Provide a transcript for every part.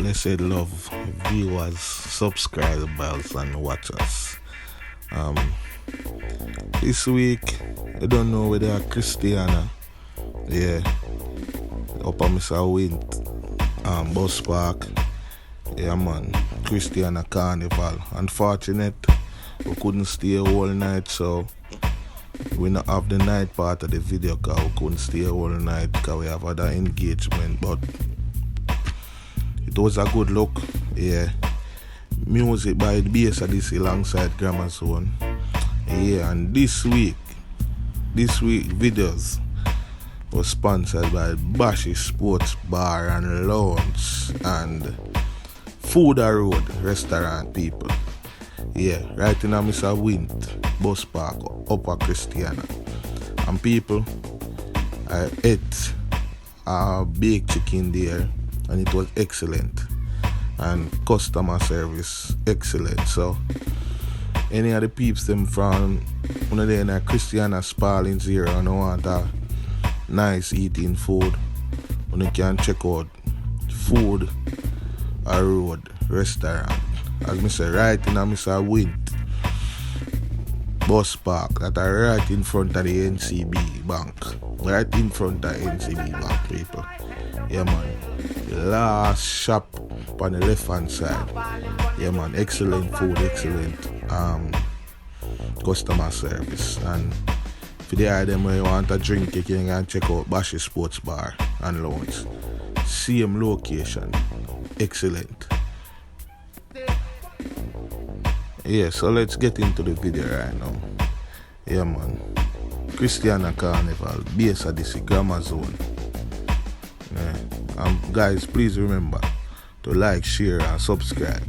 blessed love viewers, subscribers and watchers. This week I don't know whether Christiana, up on Mr. Wint, bus park, man, Christiana Carnival. Unfortunate, we couldn't stay all night, so we not have the night part of the video because we couldn't stay all night because we have other engagement, but it was a good look. Music by the Odyssey alongside Grammazone. And this week videos was sponsored by Bashi Sports Bar and Lounge and Food Road Restaurant people. Right in a Mr. Wint bus park upper Christiana. And people, I ate a baked chicken there and it was excellent. And customer service excellent. So any of the peeps them from one of them in Christiana Sparlings here and want a nice eating food, when you can check out Food Road Restaurant. As I say, right in a Mr. Wint bus park that are right in front of the NCB Bank. Right in front of the NCB Bank, people. Man. The last shop on the left hand side. Man, excellent food, excellent customer service. And for the item where you want a drink, you can check out Bashi Sports Bar and Lounge. Same location. Excellent. So let's get into the video right now. Man. Christiana Carnival, Odyssey, Grammazone. Guys, please remember to like, share and subscribe.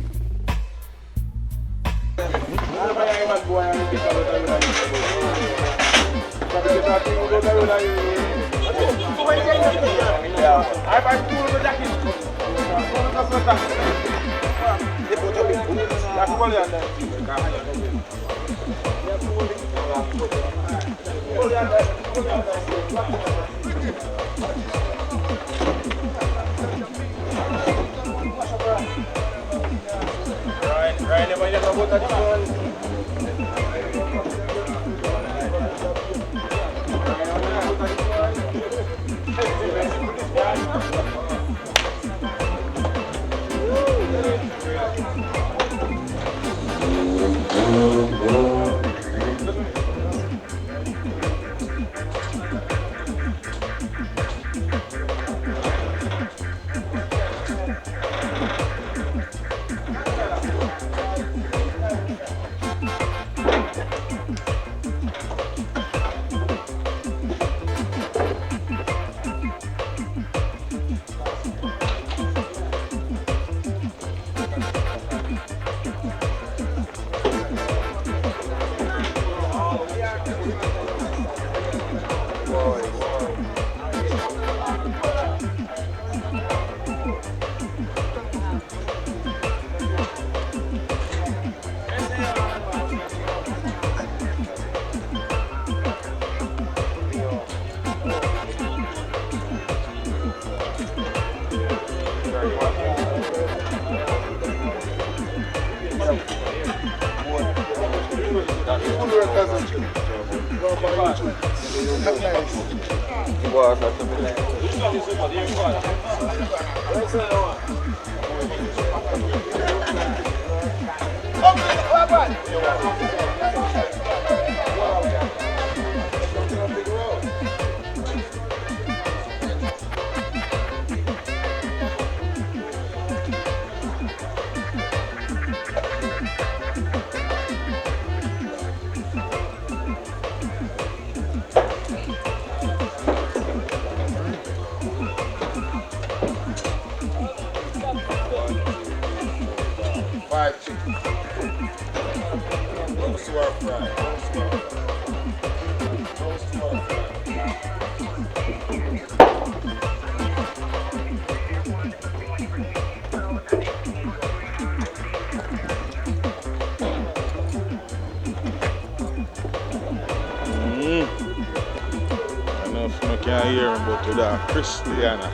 I can't hear him, but to that Christiana,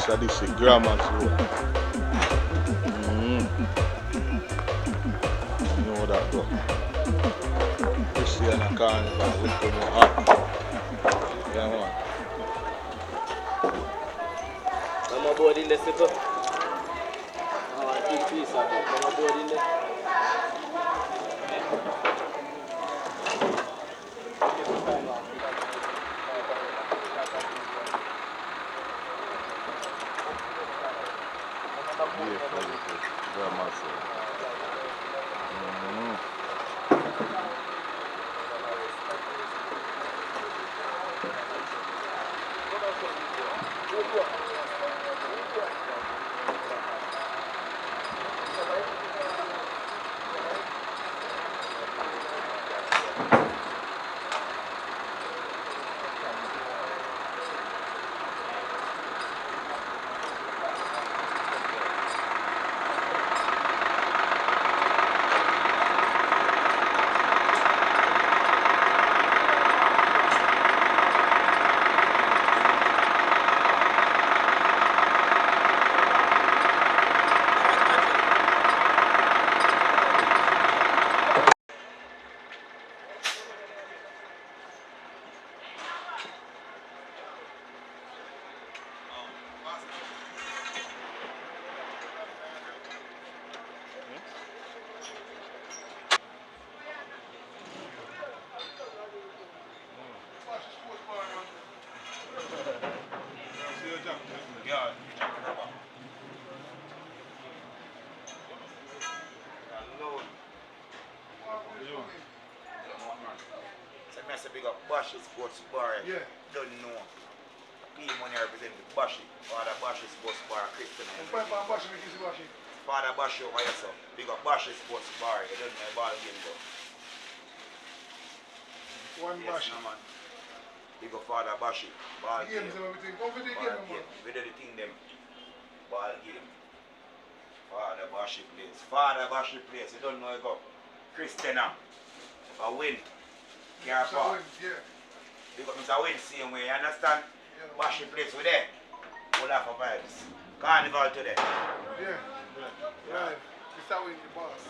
Odyssey, Grammazone. Christiana Carnival, look how more hot. Yeah, man. I'm aboard in the city. Big piece of it. I'm aboard in the. Beautiful, Grammazone. That's a big up Bashi Sports Bar. Yeah. Don't know. Pay money represent the Bashi. Father Bashi Sports Bar, Christiana. Father Bashi over here, so. Big up Bashi Sports Bar. You don't know the ball game though. One yes, Bashi. No, man. Big up Father Bashi. Ball game. Ball game. We do the thing them. Ball game. Father Bashi plays. Father Bashi plays. You don't know it go. Christiana. A win. Careful. Yeah. Because Mr. Win same way, you understand? Yeah. Bashi place with there. We'll have a vibes. Carnival today. Yeah. Right. Mr. Win the boss.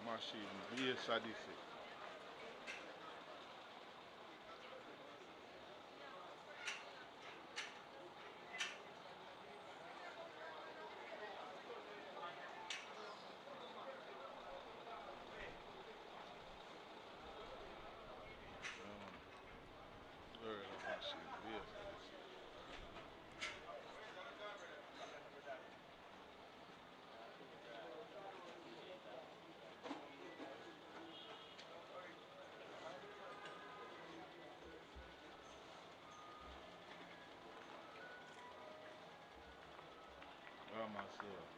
Machine, yes, Odyssey. Grammazone.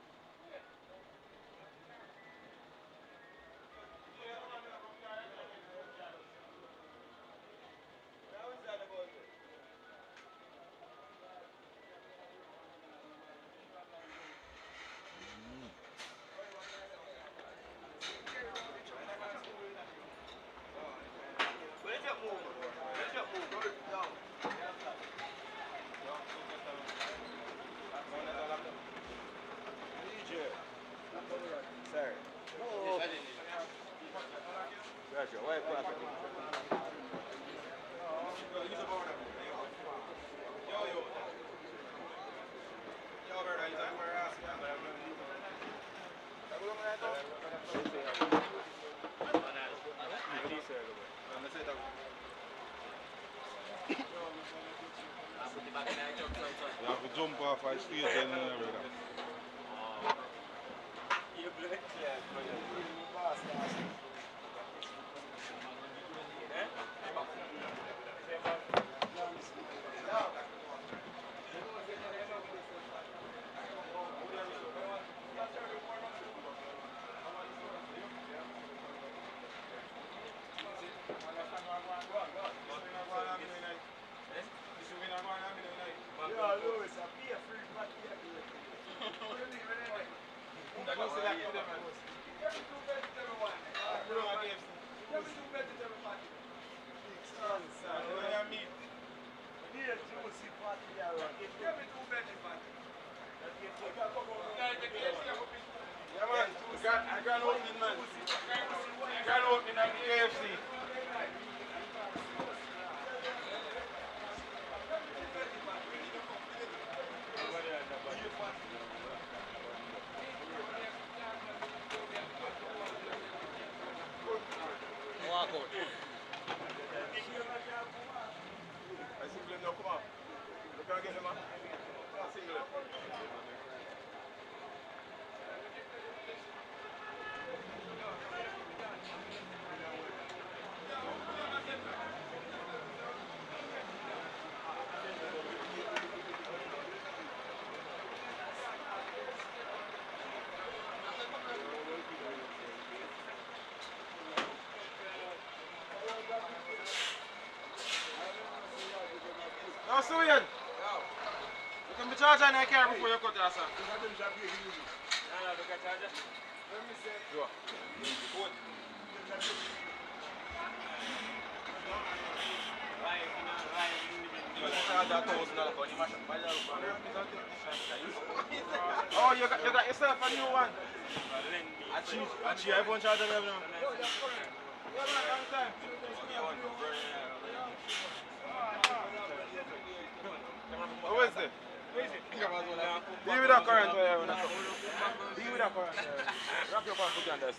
You have to jump off I stage and everything. Grand opening, man. Grand opening at the KFC. Walk out. I see them now, come on. Look and get them, man. I see them. Now, Suyan, you can be charged on your car before you cut your son. Sure. Good. Oh, you got yourself a new one. Actually, everyone charge them now. Yeah, man, long time. How is it? Deal with that current where you have. Deal with that current. Wrap your back foot on this.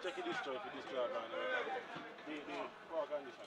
Check it this joy for this job and the poor condition.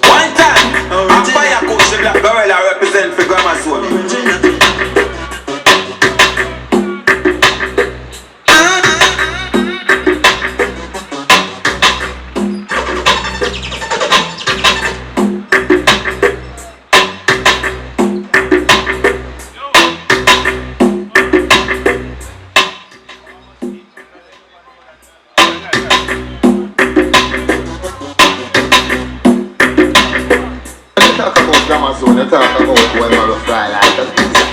One time, a fire coach the black gorilla represent for Grammazone. Talk about Grammazone, you talk about when man fly like a pizza.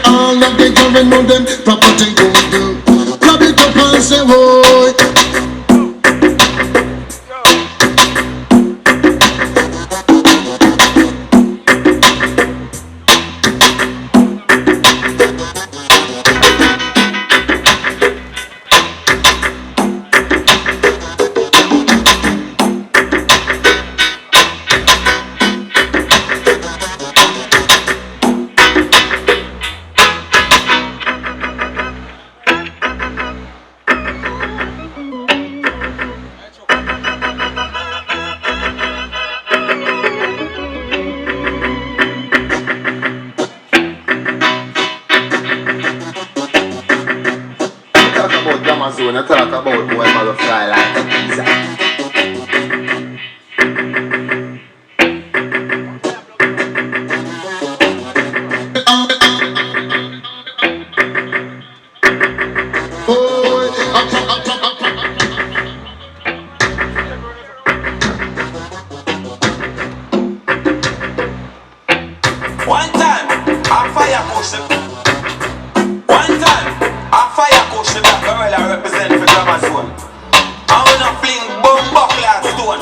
All of the government know them property go do. Grab it up and say, boy. Talk about Grammazone, you talk about boy man fly like a pizza. One time, a fire coach the One time, a fire coach the black gorilla represent for Grammazone. I wanna fling bomb buckle at stone.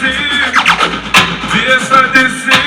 Yes, Odyssey.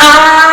Ah.